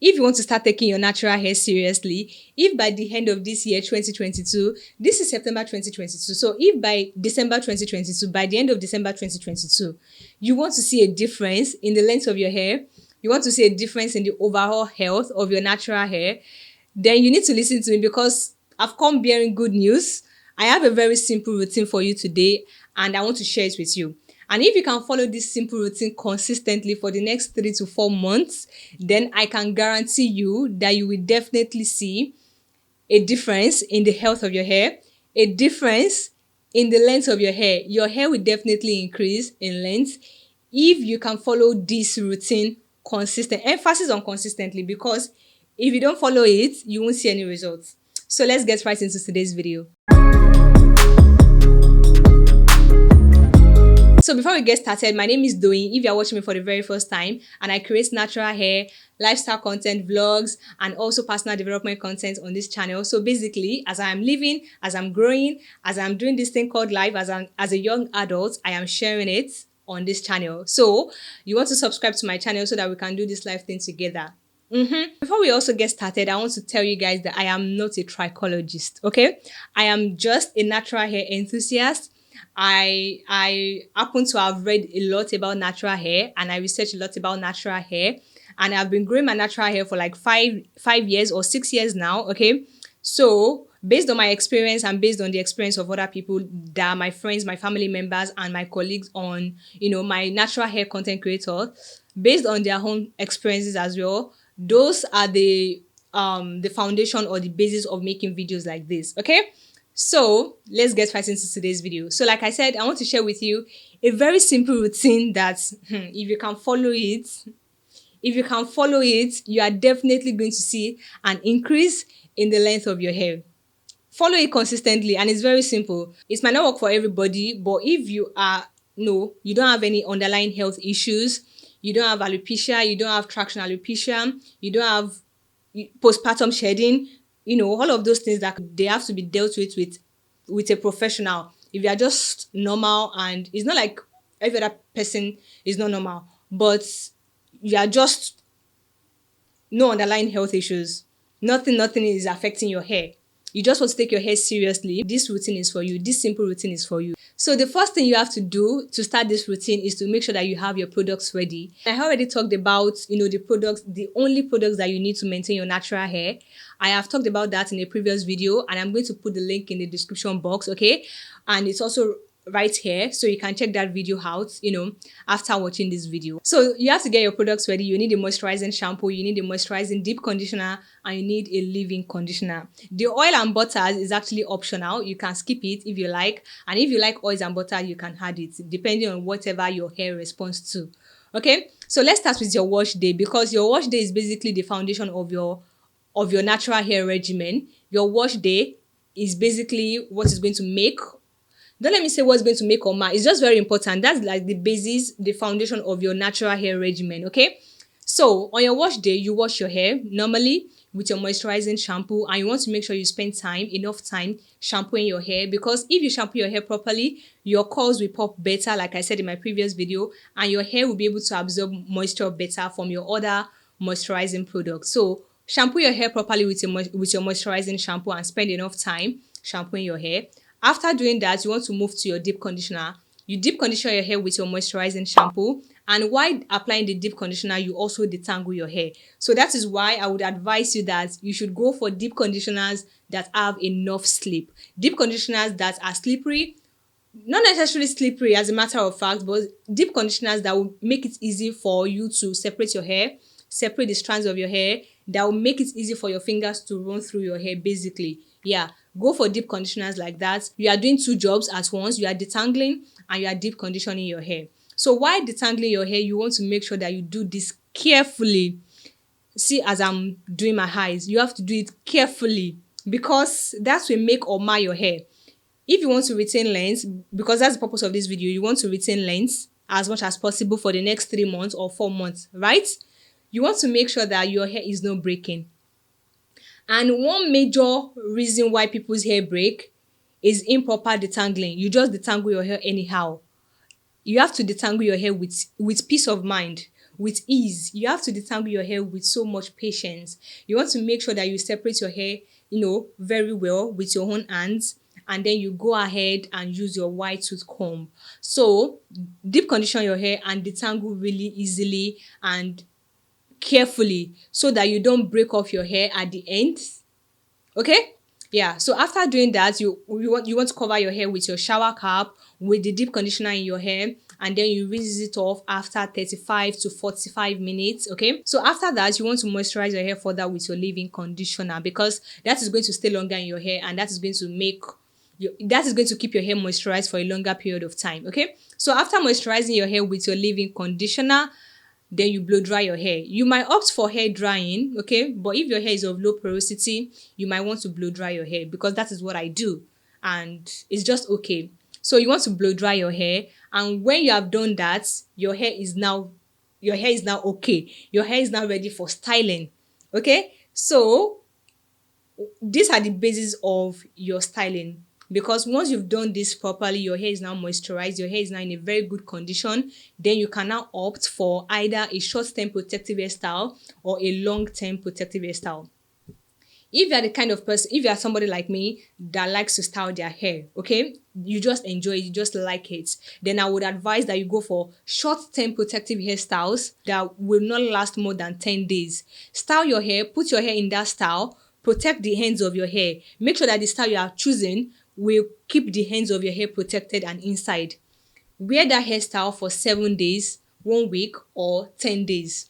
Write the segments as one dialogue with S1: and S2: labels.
S1: if you want to start taking your natural hair seriously, if by the end of this year, 2022, this is September 2022. So if by December 2022, by the end of December 2022, you want to see a difference in the length of your hair, you want to see a difference in the overall health of your natural hair, then you need to listen to me because I've come bearing good news. I have a very simple routine for you today and I want to share it with you. And if you can follow this simple routine consistently for the next 3 to 4 months, then I can guarantee you that you will definitely see a difference in the health of your hair, a difference in the length of your hair. Your hair will definitely increase in length if you can follow this routine consistent. Emphasis on consistently, because if you don't follow it, you won't see any results. So let's get right into today's video. So before we get started, my name is Doyin. If you're watching me for the very first time, and I create natural hair, lifestyle content, vlogs, and also personal development content on this channel. So basically, as I'm living, as I'm growing, as I'm doing this thing called life, as a young adult, I am sharing it on this channel. So you want to subscribe to my channel so that we can do this life thing together. Before we also get started, I want to tell you guys that I am not a trichologist, okay? I am just a natural hair enthusiast. I happen to have read a lot about natural hair and I researched a lot about natural hair, and I've been growing my natural hair for like five years or 6 years now, okay? So based on my experience and based on the experience of other people that are my friends, my family members, and my colleagues on, my natural hair content creators, based on their own experiences as well, those are the foundation or the basis of making videos like this, okay? So let's get right into today's video. So like I said, I want to share with you a very simple routine that if you can follow it, you are definitely going to see an increase in the length of your hair. Follow it consistently, and it's very simple. It might not work for everybody, but if you don't have any underlying health issues, you don't have alopecia, you don't have traction alopecia, you don't have postpartum shedding, all of those things that they have to be dealt with a professional. If you are just normal, and it's not like every other person is not normal, but you are just no underlying health issues, nothing is affecting your hair, you just want to take your hair seriously, this routine is for you. This simple routine is for you. So the first thing you have to do to start this routine is to make sure that you have your products ready. I already talked about, the only products that you need to maintain your natural hair. I have talked about that in a previous video, and I'm going to put the link in the description box, okay? And it's also right here, so you can check that video out, after watching this video. So you have to get your products ready. You need a moisturizing shampoo, you need a moisturizing deep conditioner, and you need a leave-in conditioner. The oil and butters is actually optional. You can skip it if you like, and if you like oils and butter, you can add it depending on whatever your hair responds to. Okay, so let's start with your wash day, because your wash day is basically the foundation of your natural hair regimen. Your wash day is basically what is going to make, don't let me say what's going to make or mar. It's just very important. That's like the basis, the foundation of your natural hair regimen, okay? So on your wash day, you wash your hair normally with your moisturizing shampoo, and you want to make sure you spend enough time shampooing your hair, because if you shampoo your hair properly, your curls will pop better, like I said in my previous video, and your hair will be able to absorb moisture better from your other moisturizing products. So shampoo your hair properly with your moisturizing shampoo and spend enough time shampooing your hair. After doing that, you want to move to your deep conditioner. You deep condition your hair with your moisturizing shampoo, and while applying the deep conditioner, you also detangle your hair. So that is why I would advise you that you should go for deep conditioners that have enough slip. Deep conditioners that are slippery, not necessarily slippery as a matter of fact, but deep conditioners that will make it easy for you to separate your hair, separate the strands of your hair, that will make it easy for your fingers to run through your hair, basically. Yeah, go for deep conditioners like that. You are doing two jobs at once. You are detangling and you are deep conditioning your hair. So while detangling your hair, you want to make sure that you do this carefully. See, as I'm doing my eyes, you have to do it carefully, because that will make or mar your hair. If you want to retain length, because that's the purpose of this video, you want to retain length as much as possible for the next 3 months or 4 months, right? You want to make sure that your hair is not breaking. And one major reason why people's hair break is improper detangling. You just detangle your hair anyhow. You have to detangle your hair with peace of mind, with ease. You have to detangle your hair with so much patience. You want to make sure that you separate your hair, very well with your own hands, and then you go ahead and use your wide tooth comb. So deep condition your hair and detangle really easily and carefully so that you don't break off your hair at the end. Okay? Yeah. So after doing that, you want to cover your hair with your shower cap with the deep conditioner in your hair, and then you rinse it off after 35 to 45 minutes. Okay. So after that, you want to moisturize your hair further with your leave-in conditioner, because that is going to stay longer in your hair, and that is going to keep your hair moisturized for a longer period of time. Okay. So after moisturizing your hair with your leave-in conditioner, then you blow dry your hair. You might opt for hair drying, okay? But if your hair is of low porosity, you might want to blow dry your hair, because that is what I do. And it's just okay. So you want to blow dry your hair. And when you have done that, your hair is now okay. Your hair is now ready for styling. Okay? So these are the basis of your styling, because once you've done this properly, your hair is now moisturized, your hair is now in a very good condition. Then you can now opt for either a short-term protective hairstyle or a long-term protective hairstyle. If you are somebody like me that likes to style their hair, okay, you just enjoy it, you just like it, then I would advise that you go for short-term protective hairstyles that will not last more than 10 days. Style your hair, put your hair in that style, protect the ends of your hair. Make sure that the style you are choosing will keep the ends of your hair protected and inside. Wear that hairstyle for 7 days, 1 week, or 10 days.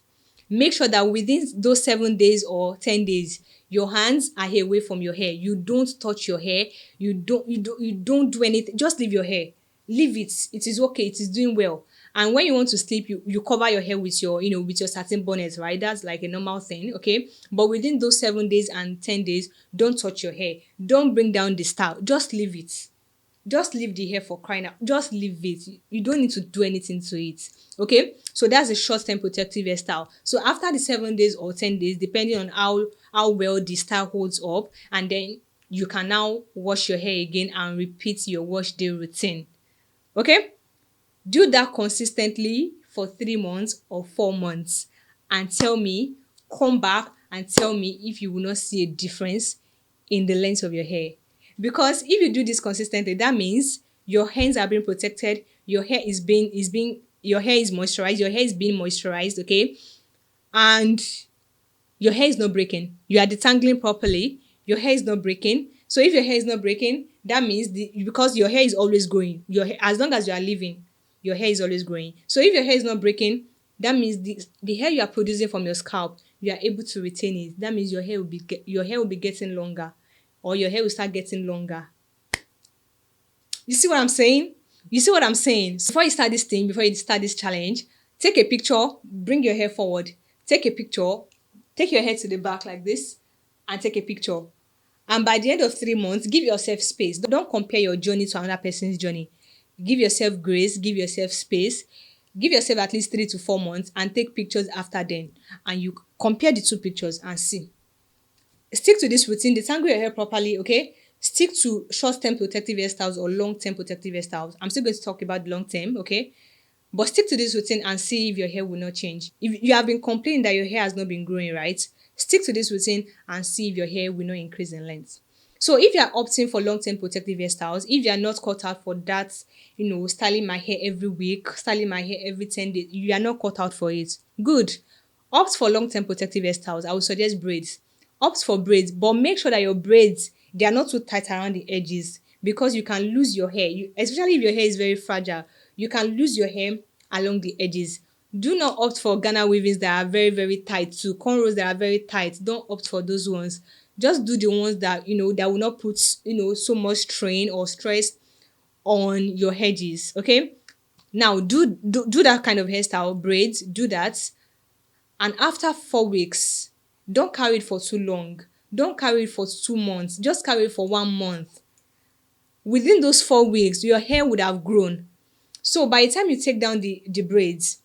S1: Make sure that within those 7 days or 10 days, your hands are away from your hair. You don't touch your hair. You don't do anything. Just leave your hair. Leave it. It is okay. It is doing well. And when you want to sleep, you cover your hair with your satin bonnet, right? That's like a normal thing, okay? But within those 7 days and 10 days, don't touch your hair. Don't bring down the style. Just leave it. Just leave the hair, for crying out. Just leave it. You don't need to do anything to it. Okay? So that's a short-term protective hairstyle. So after the 7 days or 10 days, depending on how well the style holds up, and then you can now wash your hair again and repeat your wash day routine. Okay? Do that consistently for 3 months or 4 months and come back and tell me if you will not see a difference in the length of your hair. Because if you do this consistently, that means your hands are being protected, your hair is moisturized, your hair is being moisturized, okay? And your hair is not breaking. You are detangling properly, your hair is not breaking. So if your hair is not breaking, that means because your hair is always growing. As long as you are living, your hair is always growing. So if your hair is not breaking, that means the hair you are producing from your scalp, you are able to retain it. That means your hair will be getting longer, or your hair will start getting longer. You see what I'm saying? So before you start this thing, before you start this challenge, take a picture, bring your hair forward. Take a picture, take your hair to the back like this, and take a picture. And by the end of 3 months, give yourself space. Don't compare your journey to another person's journey. Give yourself grace, give yourself space. Give yourself at least 3 to 4 months and take pictures after then. And you compare the two pictures and see. Stick to this routine. Detangle your hair properly, okay? Stick to short-term protective hairstyles or long-term protective hairstyles. I'm still going to talk about long-term, okay? But stick to this routine and see if your hair will not change. If you have been complaining that your hair has not been growing, right? Stick to this routine and see if your hair will not increase in length. So if you are opting for long-term protective hairstyles, if you are not cut out for that, styling my hair every week, styling my hair every 10 days, you are not cut out for it. Good. Opt for long-term protective hairstyles. I would suggest braids. Opt for braids, but make sure that your braids, they are not too tight around the edges, because you can lose your hair. Especially if your hair is very fragile, you can lose your hair along the edges. Do not opt for Ghana weavings that are very, very tight too. Cornrows that are very tight. Don't opt for those ones. Just do the ones that, that will not put, so much strain or stress on your edges. Okay? Now, do that kind of hairstyle, braids, do that. And after 4 weeks, don't carry it for too long. Don't carry it for 2 months. Just carry it for 1 month. Within those 4 weeks, your hair would have grown. So by the time you take down the braids,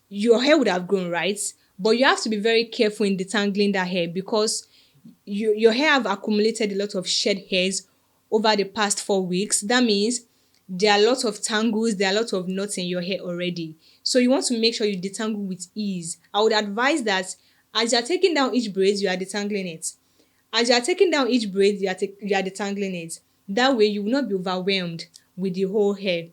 S1: your hair would have grown, right? But you have to be very careful in detangling that hair, because your hair have accumulated a lot of shed hairs over the past 4 weeks. That means there are lots of tangles, there are lots of knots in your hair already. So you want to make sure you detangle with ease. I would advise that as you're taking down each braid, you are detangling it. As you are taking down each braid, you are detangling it. That way you will not be overwhelmed with the whole hair.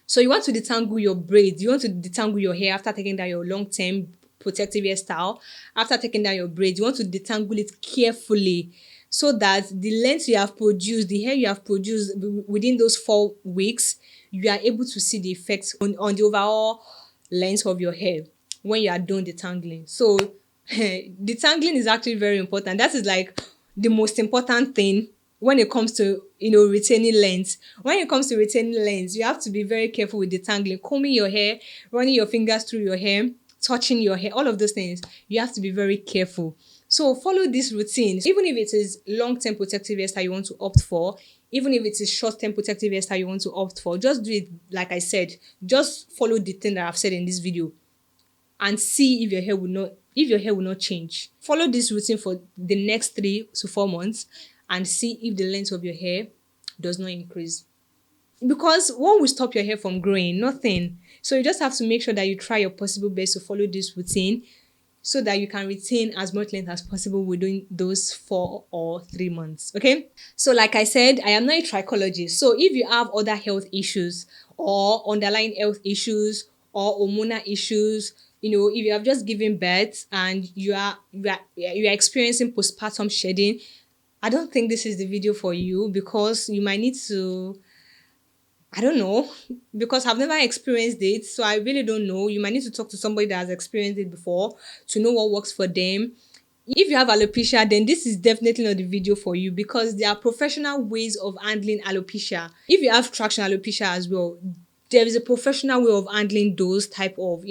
S1: So you want to detangle your braids. You want to detangle your hair after taking down your long-term protective hairstyle. After taking down your braids, you want to detangle it carefully so that the length you have produced, the hair you have produced within those 4 weeks, you are able to see the effects on the overall length of your hair when you are done detangling. So detangling is actually very important. That is like the most important thing when it comes to retaining length. When it comes to retaining length, you have to be very careful with detangling, combing your hair, running your fingers through your hair, touching your hair, all of those things. You have to be very careful. So follow this routine. Even if it is long-term protective hairstyle you want to opt for, even if it is short-term protective hairstyle you want to opt for, just do it like I said. Just follow the thing that I've said in this video and see if your hair will not change. Follow this routine for the next 3 to 4 months and see if the length of your hair does not increase. Because what will stop your hair from growing? Nothing. So you just have to make sure that you try your possible best to follow this routine so that you can retain as much length as possible within those 4 or 3 months. Okay? So like I said, I am not a trichologist. So if you have other health issues or underlying health issues or hormonal issues, if you have just given birth and you are experiencing postpartum shedding, I don't think this is the video for you, because you might need to, I don't know, because I've never experienced it. So I really don't know. You might need to talk to somebody that has experienced it before to know what works for them. If you have alopecia, then this is definitely not the video for you, because there are professional ways of handling alopecia. If you have traction alopecia as well, there is a professional way of handling those type of,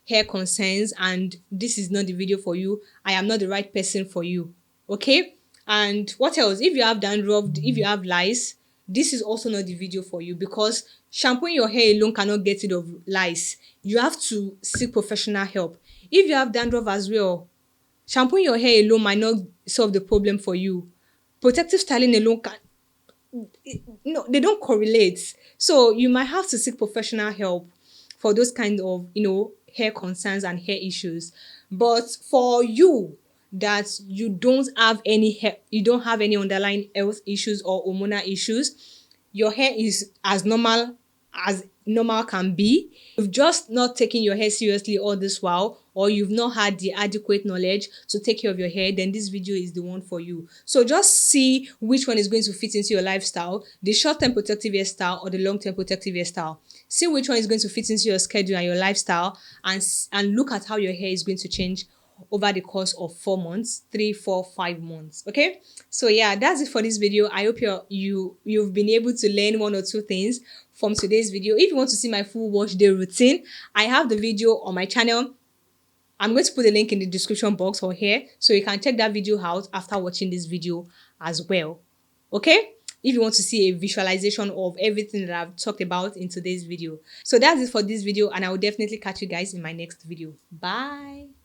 S1: hair concerns, and this is not the video for you. I am not the right person for you. Okay? And what else? If you have dandruff, if you have lice, this is also not the video for you, because shampooing your hair alone cannot get rid of lice. You have to seek professional help. If you have dandruff as well, shampooing your hair alone might not solve the problem for you. Protective styling alone can, no, they don't correlate. So you might have to seek professional help for those kind of, hair concerns and hair issues. But for you that you don't have any underlying health issues or hormonal issues, your hair is as normal can be. You've just not taken your hair seriously all this while, or you've not had the adequate knowledge to take care of your hair, then this video is the one for you. So just see which one is going to fit into your lifestyle, the short-term protective hairstyle or the long-term protective hairstyle. See which one is going to fit into your schedule and your lifestyle, and look at how your hair is going to change over the course of 4 months, 3, 4, 5 months. Okay, so yeah, that's it for this video. I hope you've been able to learn 1 or 2 things from today's video. If you want to see my full wash day routine, I have the video on my channel. I'm going to put the link in the description box or here, so you can check that video out after watching this video as well. Okay, if you want to see a visualization of everything that I've talked about in today's video. So that's it for this video, and I will definitely catch you guys in my next video. Bye.